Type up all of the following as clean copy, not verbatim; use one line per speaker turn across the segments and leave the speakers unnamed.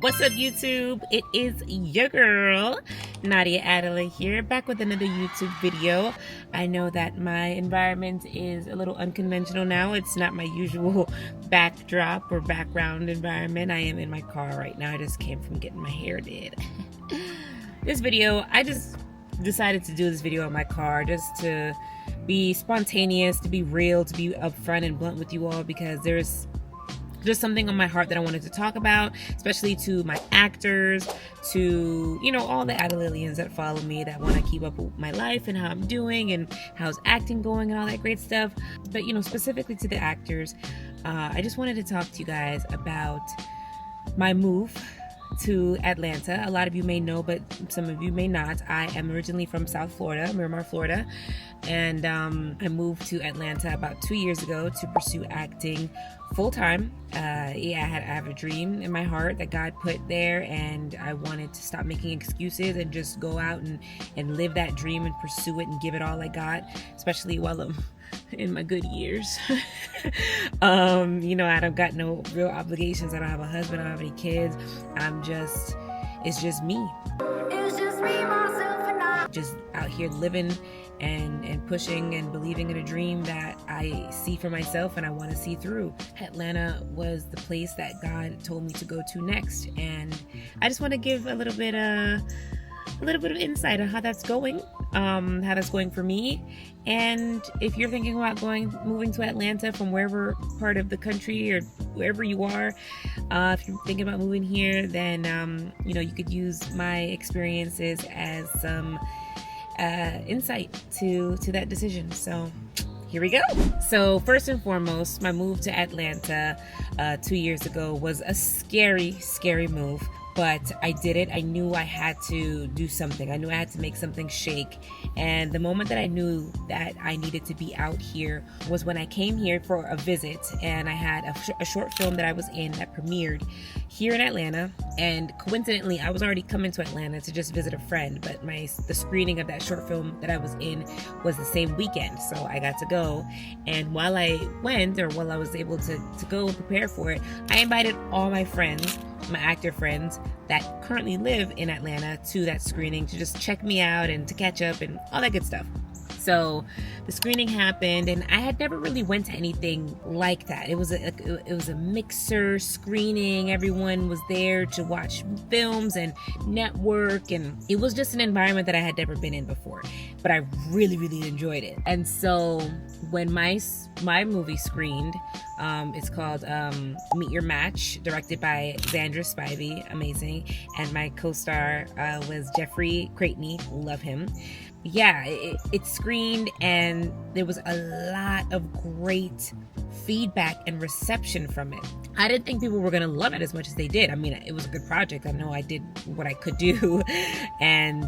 What's up, YouTube? It is your girl, Nadia Adelay here, back with another YouTube video. I know that my environment is a little unconventional now. It's not my usual backdrop or background environment. I am in my car right now. I just came from getting my hair did. This video, I just decided to do this video in my car just to be spontaneous, to be real, to be upfront and blunt with you all, because there's just something on my heart that I wanted to talk about, especially to my actors, to, you know, all the Adelaylians that follow me that want to keep up with my life and how I'm doing and how's acting going and all that great stuff. But, you know, specifically to the actors, I just wanted to talk to you guys about my move to Atlanta. A lot of you may know, but some of you may not. I am originally from South Florida, Miramar, Florida, and I moved to Atlanta about 2 years ago to pursue acting full-time. I have a dream in my heart that God put there, and I wanted to stop making excuses and just go out and live that dream and pursue it and give it all I got, especially while I'm in my good years. You know, I don't got no real obligations. I don't have a husband. I don't have any kids. It's just me. It's just me, myself, and I. Just out here living and pushing and believing in a dream that I see for myself and I want to see through. Atlanta was the place that God told me to go to next, and I just want to give a little bit of insight on how that's going, for me. And if you're thinking about moving to Atlanta from wherever part of the country or wherever you are, if you're thinking about moving here, then you know, you could use my experiences as some insight to that decision. So here we go. So first and foremost, my move to Atlanta 2 years ago was a scary move. But I did it. I knew I had to do something. I knew I had to make something shake. And the moment that I knew that I needed to be out here was when I came here for a visit, and I had a short film that I was in that premiered here in Atlanta. And coincidentally, I was already coming to Atlanta to just visit a friend, but the screening of that short film that I was in was the same weekend. So I got to go. And while I was able to go and prepare for it, I invited all my friends, my actor friends that currently live in Atlanta, to that screening to just check me out and to catch up and all that good stuff. So the screening happened, and I had never really went to anything like that. It was a mixer screening. Everyone was there to watch films and network, and it was just an environment that I had never been in before. But I really enjoyed it. And so when my movie screened, it's called Meet Your Match, directed by Xandra Spivey, amazing, and my co-star was Jeffrey Creighton, love him. Yeah, it screened, and there was a lot of great feedback and reception from it. I didn't think people were gonna love it as much as they did. I mean, it was a good project. I know I did what I could do, and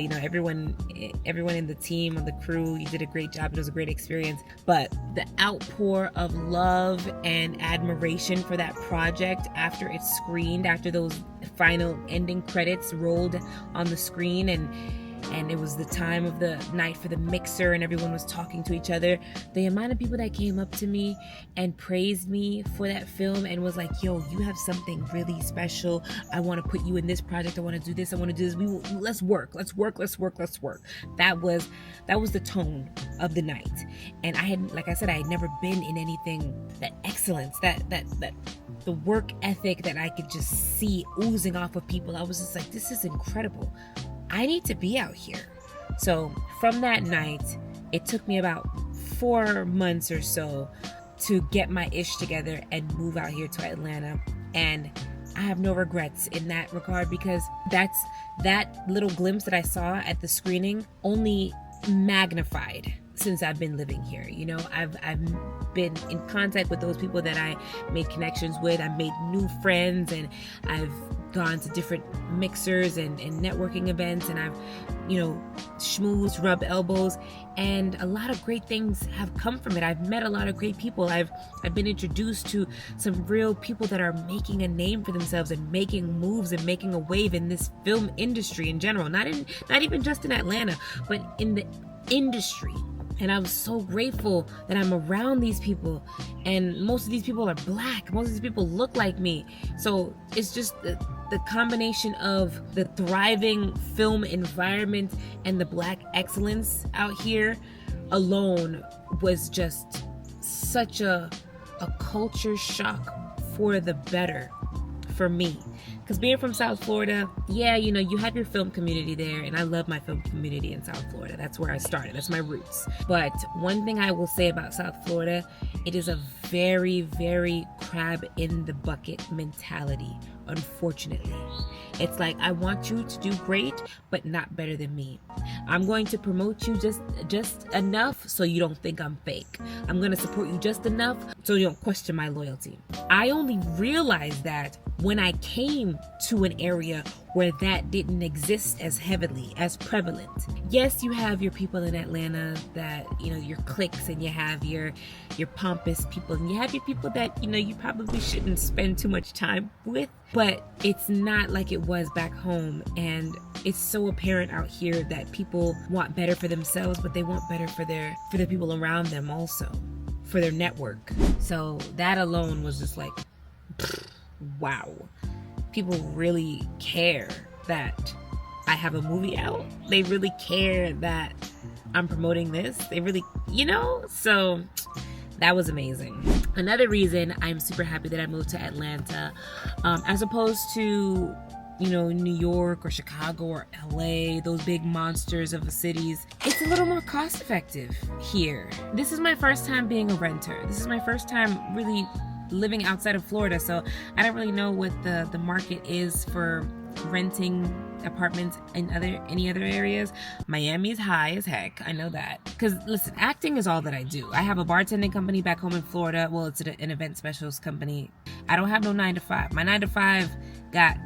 you know, everyone in the team, on the crew, you did a great job. It was a great experience. But the outpour of love and admiration for that project after it screened, after those final ending credits rolled on the screen, and it was the time of the night for the mixer and everyone was talking to each other, the amount of people that came up to me and praised me for that film and was like, yo, you have something really special. I want to put you in this project. I want to do this. I want to do this. Let's work. That was the tone of the night. And like I said, I had never been in anything that excellence, that the work ethic that I could just see oozing off of people. I was just like, this is incredible. I need to be out here. So from that night, it took me about 4 months or so to get my ish together and move out here to Atlanta. And I have no regrets in that regard, because that little glimpse that I saw at the screening only magnified since I've been living here. You know, I've been in contact with those people that I made connections with. I made new friends, and I've gone to different mixers and networking events, and I've, you know, schmoozed, rubbed elbows, and a lot of great things have come from it. I've met a lot of great people. I've been introduced to some real people that are making a name for themselves and making moves and making a wave in this film industry in general, not even just in Atlanta, but in the industry. And I was so grateful that I'm around these people, and most of these people are black. Most of these people look like me. So it's just the the combination of the thriving film environment and the Black excellence out here alone was just such a culture shock for the better for me. Because being from South Florida, yeah, you know, you have your film community there, and I love my film community in South Florida. That's where I started. That's my roots. But one thing I will say about South Florida, it is a very, very crab in the bucket mentality, unfortunately. It's like, I want you to do great, but not better than me. I'm going to promote you just enough so you don't think I'm fake. I'm going to support you just enough so you don't question my loyalty. I only realized that when I came to an area where that didn't exist as heavily, as prevalent. Yes, you have your people in Atlanta that, you know, your cliques, and you have your pompous people, and you have your people that, you know, you probably shouldn't spend too much time with, but it's not like it was back home. And it's so apparent out here that people want better for themselves, but they want better for the people around them also, for their network. So that alone was just like, wow. People really care that I have a movie out. They really care that I'm promoting this. They really, you know, so that was amazing. Another reason I'm super happy that I moved to Atlanta, as opposed to, you know, New York or Chicago or LA, those big monsters of the cities, it's a little more cost effective here. This is my first time being a renter. This is my first time really living outside of Florida, so I don't really know what the market is for renting apartments in any other areas. Miami is high as heck, I know that, because listen, acting is all that I do. I have a bartending company back home in Florida. Well, it's an event specialist company. I don't have no 9-to-5. My 9-to-5 got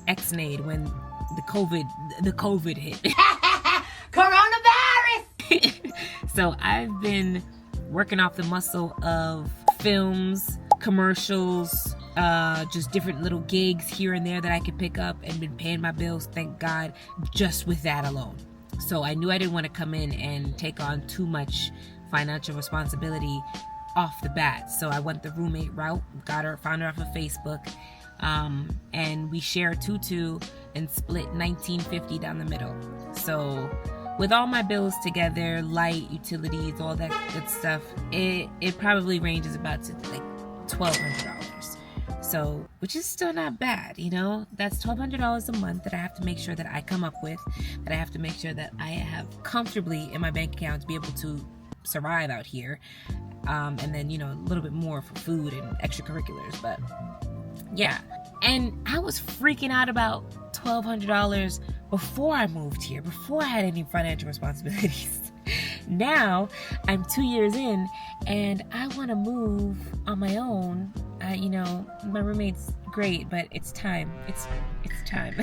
ex-nayed when the COVID hit. Coronavirus. So I've been working off the muscle of films, commercials, just different little gigs here and there that I could pick up, and been paying my bills, thank God, just with that alone. So I knew I didn't want to come in and take on too much financial responsibility off the bat. So I went the roommate route, found her off of Facebook, and we share a 2-2 and split $19.50 down the middle. So with all my bills together, light, utilities, all that good stuff, it probably ranges about to like $1,200. So, which is still not bad, you know. That's $1,200 a month that I have to make sure that I come up with, that I have to make sure that I have comfortably in my bank account to be able to survive out here. And then, you know, a little bit more for food and extracurriculars. But yeah, and I was freaking out about $1,200 before I moved here, before I had any financial responsibilities. Now I'm 2 years in and I want to move on my own. You know, my roommate's great, but it's time. It's time.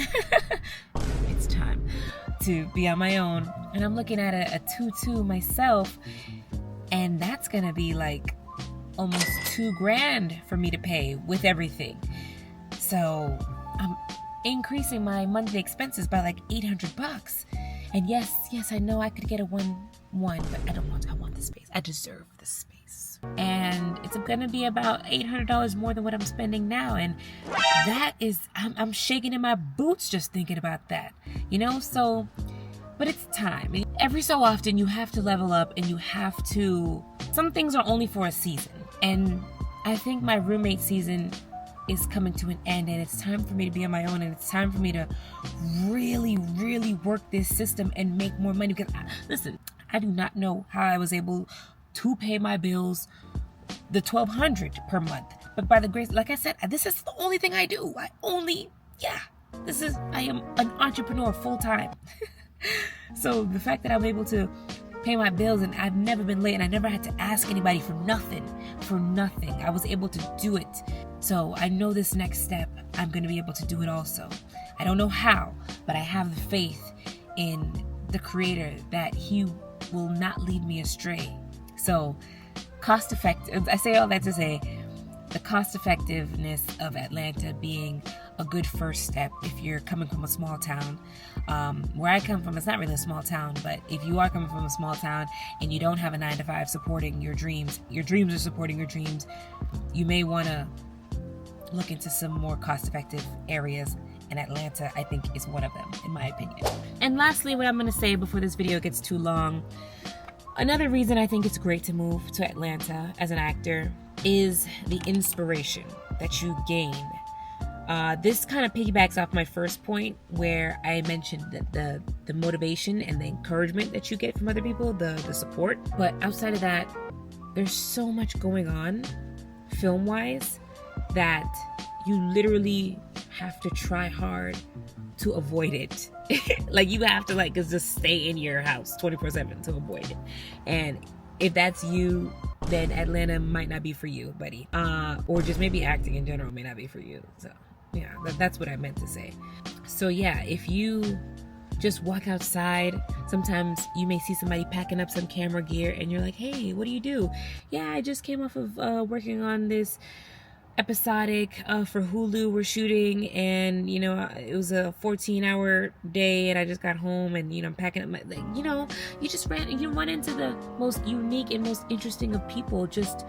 It's time to be on my own. And I'm looking at a 2-2 myself, and that's gonna be like almost $2,000 for me to pay with everything. So I'm increasing my monthly expenses by like $800. And yes, I know I could get a 1-1, but I want the space. I deserve the space. And it's gonna be about $800 more than what I'm spending now. And that is, I'm shaking in my boots just thinking about that, you know? So, but it's time. Every so often you have to level up, and you have to, some things are only for a season. And I think my roommate season is coming to an end, and it's time for me to be on my own, and it's time for me to really, really work this system and make more money. Because listen, I do not know how I was able to pay my bills, the $1,200 per month, but by the grace, like I said, this is the only thing I do. I am an entrepreneur full time. So the fact that I'm able to pay my bills, and I've never been late, and I never had to ask anybody for nothing. I was able to do it. So I know this next step, I'm going to be able to do it also. I don't know how, but I have the faith in the Creator that He will not lead me astray. So cost effective, I say all that to say, the cost effectiveness of Atlanta being a good first step if you're coming from a small town. Where I come from, it's not really a small town, but if you are coming from a small town and you don't have a 9-to-5 supporting your dreams are supporting your dreams, you may want to look into some more cost-effective areas and Atlanta, I think, is one of them, in my opinion. And lastly, what I'm going to say before this video gets too long, another reason I think it's great to move to Atlanta as an actor is the inspiration that you gain. This kind of piggybacks off my first point where I mentioned that the motivation and the encouragement that you get from other people, the support. But outside of that, there's so much going on film-wise that you literally have to try hard to avoid it. Like you have to just stay in your house 24/7 to avoid it. And if that's you, then Atlanta might not be for you, buddy. Or just maybe acting in general may not be for you. So yeah, that's what I meant to say. So yeah, if you just walk outside, sometimes you may see somebody packing up some camera gear and you're like, hey, what do you do? Yeah, I just came off of working on this episodic for Hulu we're shooting, and it was a 14-hour day and I just got home and I'm packing up my, you run into the most unique and most interesting of people just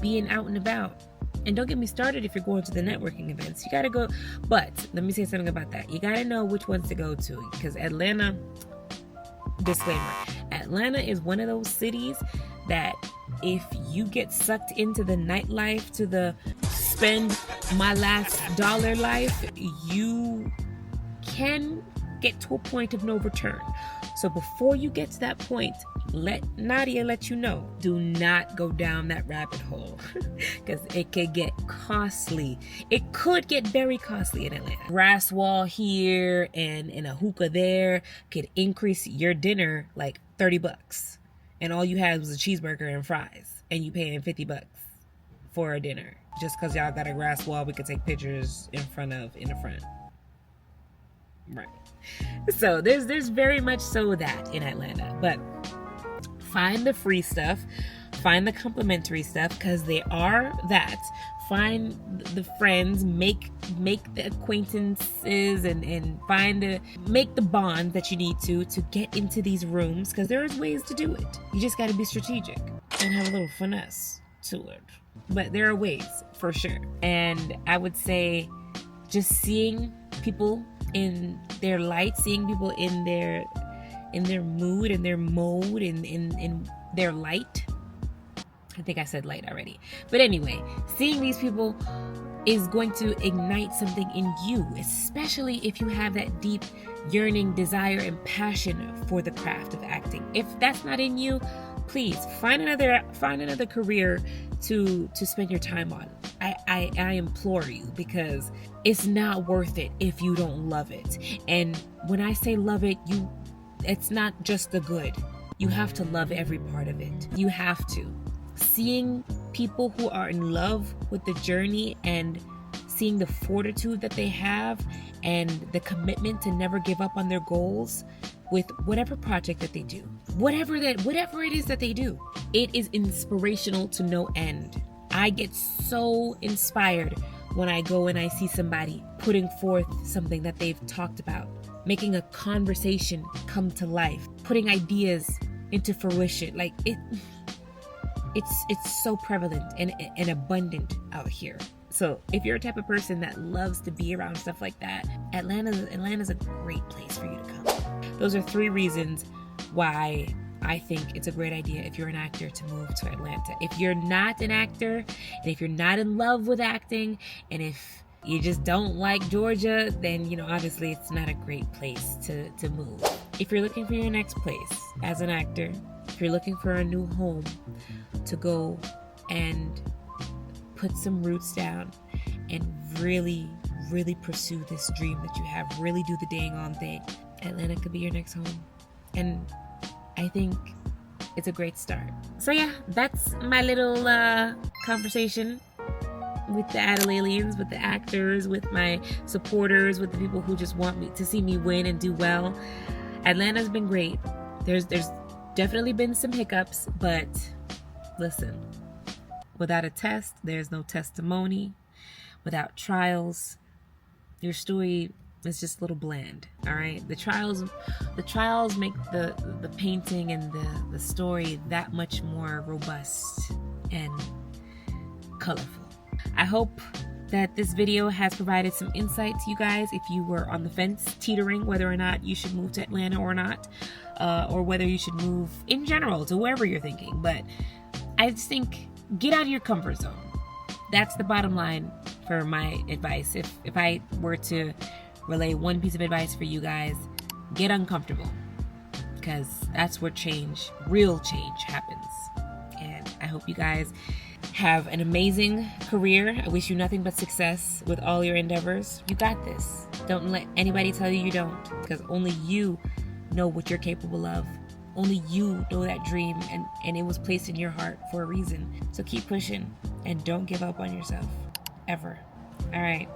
being out and about. And don't get me started if you're going to the networking events. You gotta go, but let me say something about that. You gotta know which ones to go to, because Atlanta, disclaimer, Atlanta is one of those cities that if you get sucked into the nightlife, to the spend my last dollar life, you can get to a point of no return. So before you get to that point, let Nadia let you know, do not go down that rabbit hole, because it could get costly. It could get very costly in Atlanta. Brass wall here and a hookah there could increase your dinner like $30, and all you had was a cheeseburger and fries, and you paying $50 for a dinner just because y'all got a grass wall we could take pictures in the front. Right. So there's very much so that in Atlanta, but find the free stuff, find the complimentary stuff, because they are that. Find the friends, make the acquaintances, and make the bond that you need to get into these rooms, because there's ways to do it. You just got to be strategic and have a little finesse to it. But there are ways, for sure. And I would say just seeing people in their light, seeing people in their mood and their mode, in their light. I think I said light already. But anyway, seeing these people is going to ignite something in you, especially if you have that deep yearning, desire, and passion for the craft of acting. If that's not in you, please find another career to spend your time on. I implore you, because it's not worth it if you don't love it. And when I say love it, it's not just the good. You have to love every part of it. You have to. Seeing people who are in love with the journey and seeing the fortitude that they have and the commitment to never give up on their goals with whatever project that they do, whatever it is that they do, it is inspirational to no end. I get so inspired when I go and I see somebody putting forth something that they've talked about, making a conversation come to life, putting ideas into fruition. Like it's so prevalent and abundant out here. So if you're a type of person that loves to be around stuff like that, Atlanta's a great place for you to come. Those are 3 reasons why I think it's a great idea if you're an actor to move to Atlanta. If you're not an actor, and if you're not in love with acting, and if you just don't like Georgia, then obviously it's not a great place to move. If you're looking for your next place as an actor, if you're looking for a new home to go and put some roots down and really, really pursue this dream that you have, really do the dang on thing, Atlanta could be your next home. And I think it's a great start. So yeah, that's my little conversation with the Adelailians, with the actors, with my supporters, with the people who just want me to see me win and do well. Atlanta's been great. There's definitely been some hiccups, but listen, without a test, there's no testimony. Without trials, your story is just a little bland. All right, the trials make the painting and the story that much more robust and colorful. I hope that this video has provided some insight to you guys if you were on the fence, teetering whether or not you should move to Atlanta or not, or whether you should move in general to wherever you're thinking. But I just think, get out of your comfort zone. That's the bottom line for my advice. If I were to relay one piece of advice for you guys, get uncomfortable, because that's where change, real change, happens. And I hope you guys have an amazing career. I wish you nothing but success with all your endeavors. You got this. Don't let anybody tell you you don't, because only you know what you're capable of. Only you know that dream, and it was placed in your heart for a reason. So keep pushing and don't give up on yourself, ever. All right.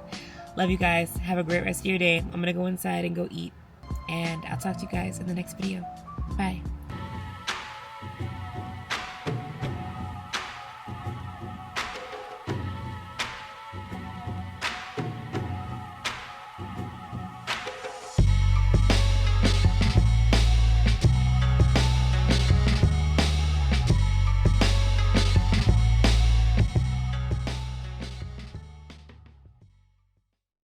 Love you guys. Have a great rest of your day. I'm going to go inside and go eat, and I'll talk to you guys in the next video. Bye.